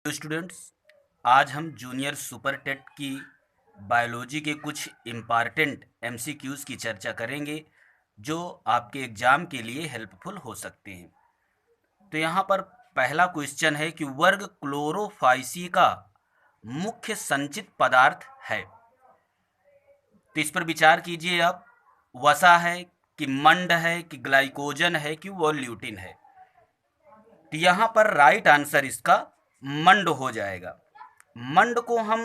Students, आज हम junior super TET की बायोलॉजी के कुछ इम्पॉर्टेंट एमसीक्यूज़ की चर्चा करेंगे जो आपके एग्ज़ाम के लिए हेल्पफुल हो सकते हैं। तो यहाँ पर पहला क्वेश्चन है कि वर्ग क्लोरोफाइसी का मुख्य संचित पदार्थ है। तो इस पर विचार कीजिए आप। वसा है कि मंड है कि ग्लाइकोजन है कि वोल्यूटिन है। तो यहाँ पर राइट आंसर इसका मंड हो जाएगा। मंड को हम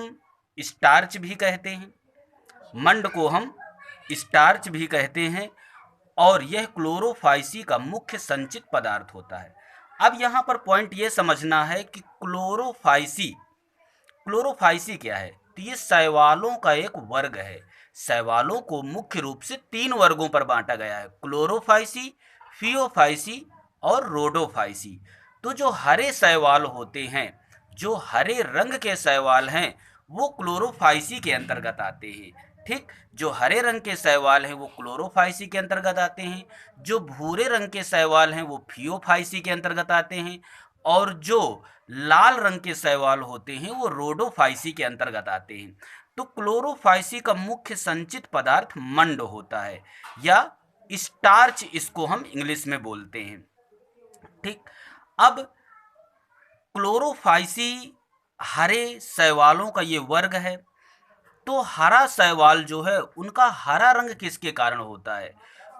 स्टार्च भी कहते हैं, मंड को हम स्टार्च भी कहते हैं और यह क्लोरोफाइसी का मुख्य संचित पदार्थ होता है। अब यहाँ पर पॉइंट ये समझना है कि क्लोरोफाइसी क्लोरोफाइसी क्या है। तो ये शैवालों का एक वर्ग है। शैवालों को मुख्य रूप से 3 वर्गों पर बांटा गया है, क्लोरोफाइसी, फियोफाइसी और रोडोफाइसी। तो जो हरे शैवाल होते हैं, जो हरे रंग के शैवाल हैं, वो क्लोरोफाइसी के अंतर्गत आते हैं। ठीक, जो हरे रंग के शैवाल हैं वो क्लोरोफाइसी के अंतर्गत आते हैं, जो भूरे रंग के शैवाल हैं वो फियोफाइसी के अंतर्गत आते हैं और जो लाल रंग के शैवाल होते हैं वो रोडोफाइसी के अंतर्गत आते हैं। तो क्लोरोफाइसी का मुख्य संचित पदार्थ मंड होता है या स्टार्च इसको हम इंग्लिश में बोलते हैं। ठीक, अब क्लोरोफाइसी हरे शैवालों का ये वर्ग है। तो हरा शैवाल जो है उनका हरा रंग किसके कारण होता है?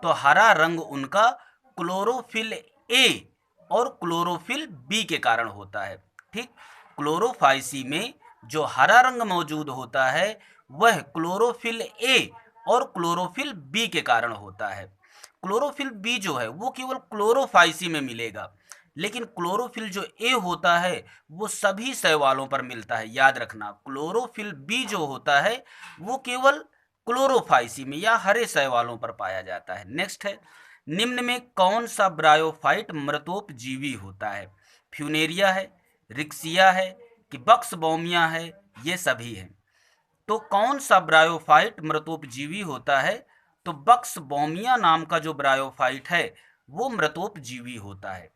तो हरा रंग उनका क्लोरोफिल ए और क्लोरोफिल बी के कारण होता है। ठीक, क्लोरोफाइसी में जो हरा रंग मौजूद होता है वह क्लोरोफिल ए और क्लोरोफिल बी के कारण होता है। क्लोरोफिल बी जो है वो केवल क्लोरोफाइसी में मिलेगा, लेकिन क्लोरोफिल जो ए होता है वो सभी शैवालों पर मिलता है। याद रखना, क्लोरोफिल बी जो होता है वो केवल क्लोरोफाइसी में या हरे शैवालों पर पाया जाता है। नेक्स्ट है, निम्न में कौन सा ब्रायोफाइट मृतोपजीवी होता है? फ्यूनेरिया है, रिक्सिया है कि बक्सबोमिया है, ये सभी हैं। तो कौन सा ब्रायोफाइट मृतोपजीवी होता है? तो बक्सबोमिया नाम का जो ब्रायोफाइट है वो मृतोपजीवी होता है।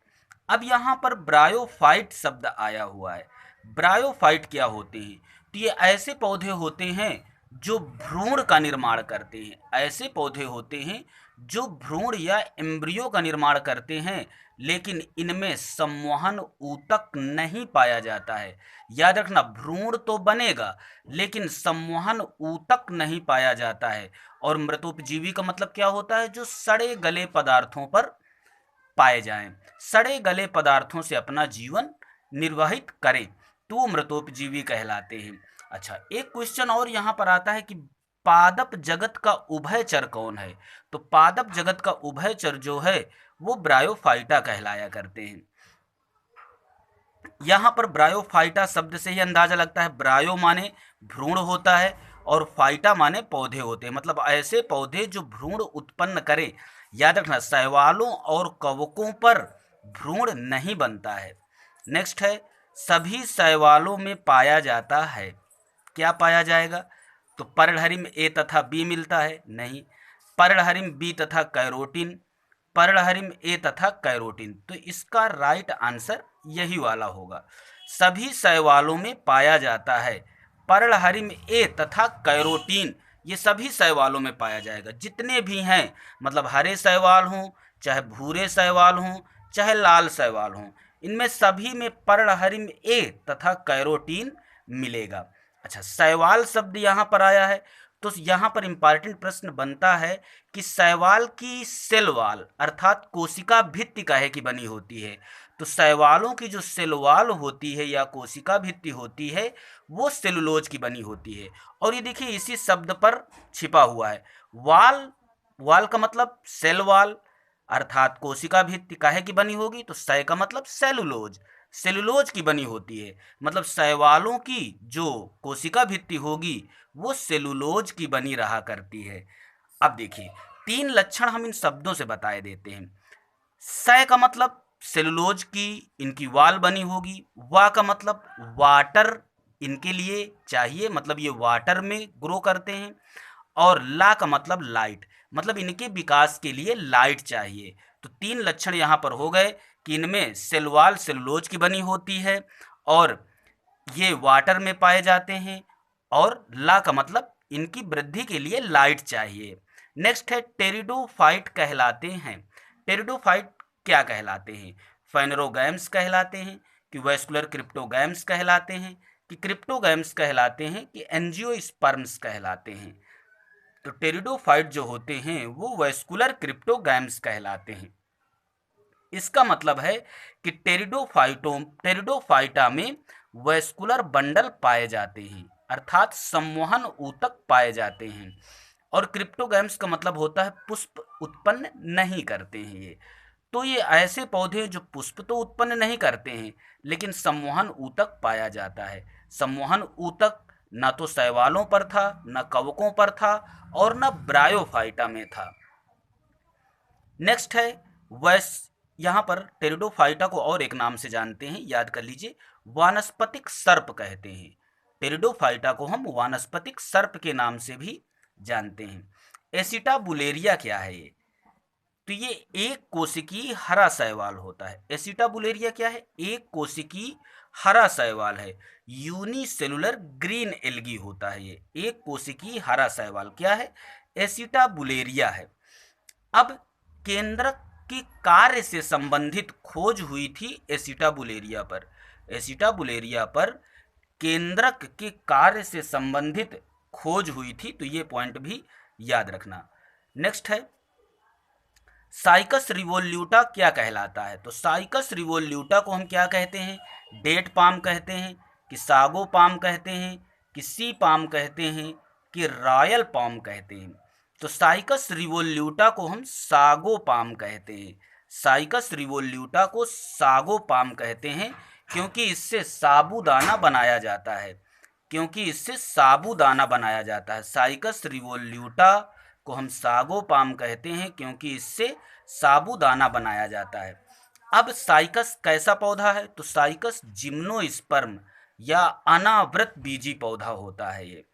अब यहाँ पर ब्रायोफाइट शब्द आया हुआ है। ब्रायोफाइट क्या होते हैं? तो ये ऐसे पौधे होते हैं जो भ्रूण का निर्माण करते हैं। ऐसे पौधे होते हैं जो भ्रूण या एम्ब्रियो का निर्माण करते हैं, लेकिन इनमें संवहन ऊतक नहीं पाया जाता है। याद रखना, भ्रूण तो बनेगा लेकिन संवहन ऊतक नहीं पाया जाता है। और मृतोपजीवी का मतलब क्या होता है? जो सड़े गले पदार्थों पर पाए जाएं, सड़े गले पदार्थों से अपना जीवन निर्वाहित करें, तो वो मृतोपजीवी कहलाते हैं। अच्छा, एक क्वेश्चन और यहाँ पर आता है कि पादप जगत का उभयचर कौन है? तो पादप जगत का उभयचर जो है वो ब्रायोफाइटा कहलाया करते हैं। यहाँ पर ब्रायोफाइटा शब्द से ही अंदाजा लगता है, ब्रायो माने भ्रूण होता है और फाइटा माने पौधे होते हैं, मतलब ऐसे पौधे जो भ्रूण उत्पन्न करें। याद रखना, शैवालों और कवकों पर भ्रूण नहीं बनता है। नेक्स्ट है, सभी शैवालों में पाया जाता है। क्या पाया जाएगा? तो पर्णहरिम ए तथा बी मिलता है? नहीं। पर्णहरिम बी तथा कैरोटीन, पर्णहरिम ए तथा कैरोटीन। तो इसका राइट आंसर यही वाला होगा। सभी शैवालों में पाया जाता है। पर्णहरिम ए तथा कैरोटीन ये सभी शैवालों में पाया जाएगा, जितने भी हैं, मतलब हरे शैवाल हों, चाहे भूरे शैवाल हों, चाहे लाल शैवाल हों, इनमें सभी में पर्णहरिम ए तथा कैरोटीन मिलेगा। अच्छा, शैवाल शब्द यहाँ पर आया है, तो यहाँ पर इम्पॉर्टेंट प्रश्न बनता है कि शैवाल की सेल वाल अर्थात कोशिका भित्ति काहे की बनी होती है? तो शैवालों की जो सेल वाल होती है या कोशिका भित्ति होती है वो सेलुलोज की बनी होती है। और ये देखिए इसी शब्द पर छिपा हुआ है, वाल। वाल का मतलब सेल वाल अर्थात कोशिका भित्ति काहे की बनी होगी? तो सै का मतलब सेलुलोज, सेलुलोज की बनी होती है। मतलब शैवालों की जो कोशिका भित्ति होगी वो सेलुलोज की बनी रहा करती है। अब देखिए 3 लक्षण हम इन शब्दों से बताए देते हैं। सै का मतलब सेलुलोज की इनकी वाल बनी होगी। वा का मतलब वाटर इनके लिए चाहिए, मतलब ये वाटर में ग्रो करते हैं। और ला का मतलब लाइट, मतलब इनके विकास के लिए लाइट चाहिए। तो 3 लक्षण यहाँ पर हो गए कि इनमें सेल वाल सेलुलोज की बनी होती है और ये वाटर में पाए जाते हैं, और ला का मतलब इनकी वृद्धि के लिए लाइट चाहिए। नेक्स्ट है टेरिडोफाइट कहलाते हैं। टेरिडोफाइट क्या कहलाते हैं? फाइनरोगैम्स कहलाते हैं, कि वेस्कुलर क्रिप्टोगैम्स कहलाते हैं, कि क्रिप्टोगैम्स कहलाते हैं, कि एंजियोस्पर्म्स कहलाते हैं। तो टेरिडोफाइट जो होते हैं वो वेस्कुलर क्रिप्टोगैम्स कहलाते हैं। इसका मतलब है कि टेरिडोफाइटा में वेस्कुलर बंडल पाए जाते हैं, अर्थात संवहन ऊतक पाए जाते हैं। और क्रिप्टोगैम्स का मतलब होता है पुष्प उत्पन्न नहीं करते हैं ये। तो ये ऐसे पौधे हैं जो पुष्प तो उत्पन्न नहीं करते हैं, लेकिन संवहन ऊतक पाया जाता है। संवहन ऊतक न तो शैवालों पर था, न कवकों पर था, और न ब्रायोफाइटा में था। नेक्स्ट है वैस यहाँ पर टेरिडोफाइटा को और एक नाम से जानते हैं, याद कर लीजिए, वानस्पतिक सर्प कहते हैं। टेरिडोफाइटा को हम वानस्पतिक सर्प के नाम से भी जानते हैं। एसिटाबुलेरिया क्या है ये? तो ये एक कोशिकीय हरा शैवाल होता है। एसिटाबुलेरिया क्या है? एक कोशिकीय हरा शैवाल है। यूनिसेलुलर ग्रीन एल्गी होता है ये। एक कोशिकीय हरा शैवाल क्या है? एसिटाबुलेरिया है। अब केंद्रक के कार्य से संबंधित खोज हुई थी एसिटाबुलेरिया पर। एसिटाबुलेरिया पर केंद्रक के कार्य से संबंधित खोज हुई थी, तो ये पॉइंट भी याद रखना। नेक्स्ट है साइकस रिवोल्यूटा क्या कहलाता है? तो साइकस रिवोल्यूटा को हम क्या कहते हैं? डेट पाम कहते हैं, कि सागो पाम कहते हैं, कि सी पाम कहते हैं, कि रॉयल पाम कहते हैं। तो साइकस रिवोल्यूटा को हम सागो पाम कहते हैं। साइकस रिवोल्यूटा को सागो पाम कहते हैं क्योंकि इससे साबूदाना बनाया जाता है। क्योंकि इससे साबूदाना बनाया जाता है। साइकस रिवोल्यूटा को हम सागो पाम कहते हैं क्योंकि इससे साबूदाना बनाया जाता है। अब साइकस कैसा पौधा है? तो साइकस जिम्नोस्पर्म या अनावृत बीजी पौधा होता है। ये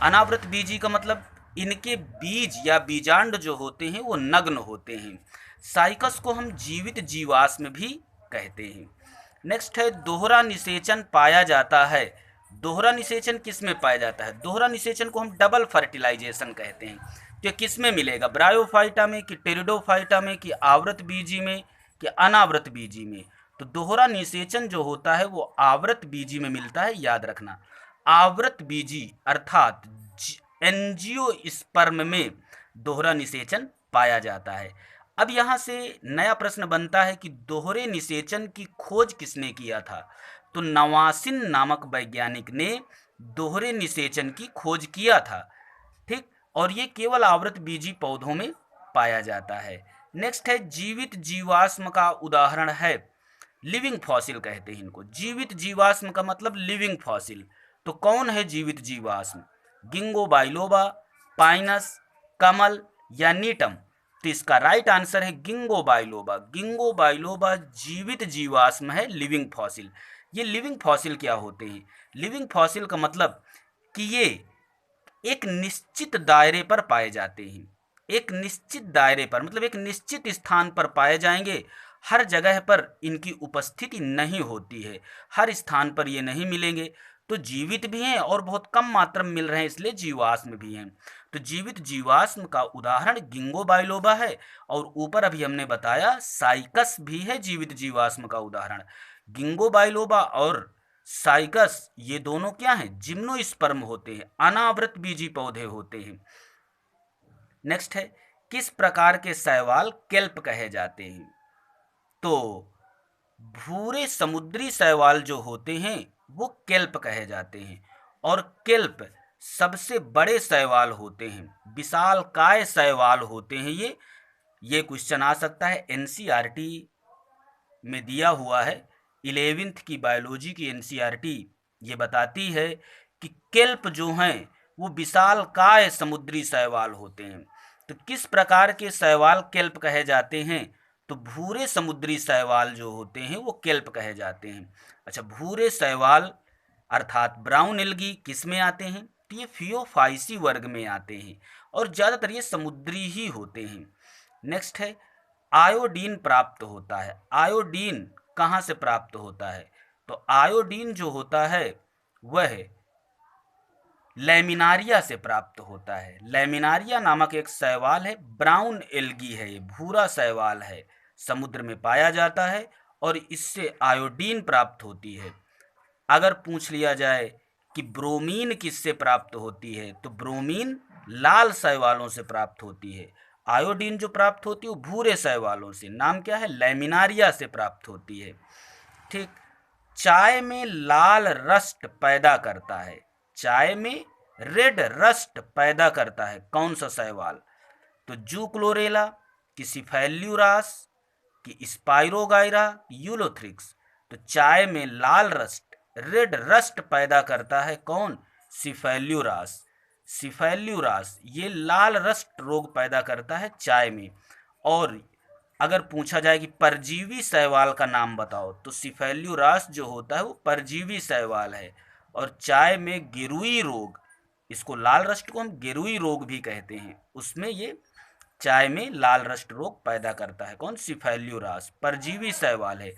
अनावृत बीजी का मतलब इनके बीज या बीजांड जो होते हैं वो नग्न होते हैं। साइकस को हम जीवित जीवाश्म भी कहते हैं। नेक्स्ट है दोहरा निषेचन पाया जाता है। दोहरा निषेचन किस में पाया जाता है? दोहरा निषेचन को हम डबल फर्टिलाइजेशन कहते हैं। तो किस में मिलेगा? ब्रायोफाइटा में, कि टेरिडोफाइटा में, कि आवृत बीजी में, कि अनावृत बीजी में? तो दोहरा निषेचन जो होता है वो आवृत बीजी में मिलता है, याद रखना। आवृत बीजी अर्थात एंजियोस्पर्म में दोहरा निषेचन पाया जाता है। अब यहाँ से नया प्रश्न बनता है कि दोहरे निषेचन की खोज किसने किया था? तो नवासिन नामक वैज्ञानिक ने दोहरे निषेचन की खोज किया था। ठीक, और ये केवल आवृत बीजी पौधों में पाया जाता है। नेक्स्ट है जीवित जीवाश्म का उदाहरण है। लिविंग फॉसिल कहते हैं इनको। जीवित जीवाश्म का मतलब लिविंग फॉसिल। तो कौन है जीवित जीवाश्म? गिंगो बाइलोबा, पाइनस, कमल या नीटम? तो इसका राइट आंसर है गिंगो बाइलोबा। गिंगो बाइलोबा जीवित जीवाश्म है, लिविंग फॉसिल। ये लिविंग फॉसिल क्या होते हैं? लिविंग फॉसिल का मतलब कि ये एक निश्चित दायरे पर पाए जाते हैं। एक निश्चित दायरे पर मतलब एक निश्चित स्थान पर पाए जाएंगे। हर जगह पर इनकी उपस्थिति नहीं होती है, हर स्थान पर ये नहीं मिलेंगे। तो जीवित भी हैं और बहुत कम मात्रा में मिल रहे हैं, इसलिए जीवाश्म भी हैं। तो जीवित जीवाश्म का उदाहरण गिंगो बाइलोबा है, और ऊपर अभी हमने बताया साइकस भी है जीवित जीवाश्म का उदाहरण। गिंगो बाइलोबा और साइकस ये दोनों क्या हैं? जिम्नोस्पर्म होते हैं, अनावृत बीजी पौधे होते हैं। नेक्स्ट है किस प्रकार के शैवाल केल्प कहे जाते हैं? तो भूरे समुद्री शैवाल जो होते हैं वो केल्प कहे जाते हैं। और केल्प सबसे बड़े शैवाल होते हैं, विशालकाय शैवाल होते हैं ये क्वेश्चन आ सकता है, एनसीईआरटी में दिया हुआ है। 11th की बायोलॉजी की एनसीईआरटी ये बताती है कि केल्प जो हैं वो विशालकाय समुद्री शैवाल होते हैं। तो किस प्रकार के शैवाल केल्प कहे जाते हैं? तो भूरे समुद्री शैवाल जो होते हैं वो केल्प कहे जाते हैं। अच्छा, भूरे शैवाल अर्थात ब्राउन एल्गी किस में आते हैं? तो ये फियोफाइसी वर्ग में आते हैं और ज़्यादातर ये समुद्री ही होते हैं। नेक्स्ट है आयोडीन प्राप्त होता है। आयोडीन कहाँ से प्राप्त होता है? तो आयोडीन जो होता है वह लैमिनारिया से प्राप्त होता है। लैमिनारिया नामक एक शैवाल है, ब्राउन एल्गी है, ये भूरा शैवाल है, समुद्र में पाया जाता है और इससे आयोडीन प्राप्त होती है। अगर पूछ लिया जाए कि ब्रोमीन किससे प्राप्त होती है, तो ब्रोमीन लाल शैवालों से प्राप्त होती है। आयोडीन जो प्राप्त होती है वो भूरे शैवालों से, नाम क्या है, लैमिनारिया से प्राप्त होती है। ठीक। चाय में लाल रस्ट पैदा करता है, चाय में रेड रस्ट पैदा करता है कौन सा शैवाल, तो जू क्लोरेला, कि सिफेल्यूरास, कि स्पाइरोगाइरा, यूलोथ्रिक्स। तो चाय में लाल रस्ट, रेड रस्ट पैदा करता है कौन, सिफेल्यूरास। सिफेल्यूरास ये लाल रस्ट रोग पैदा करता है चाय में। और अगर पूछा जाए कि परजीवी शैवाल का नाम बताओ, तो सिफेल्यूरास जो होता है वो परजीवी शैवाल है। और चाय में गिरुई रोग, इसको लाल रस्ट को हम गिरुई रोग भी कहते हैं, उसमें ये चाय में लाल रस्ट रोग पैदा करता है कौन, सिफेल्यूरास, परजीवी शैवाल है।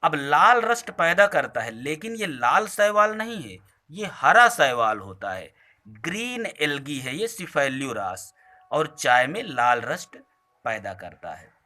अब लाल रस्ट पैदा करता है, लेकिन ये लाल शैवाल नहीं है, ये हरा शैवाल होता है, ग्रीन एल्गी है ये सिफेल्यूरास, और चाय में लाल रस्ट पैदा करता है।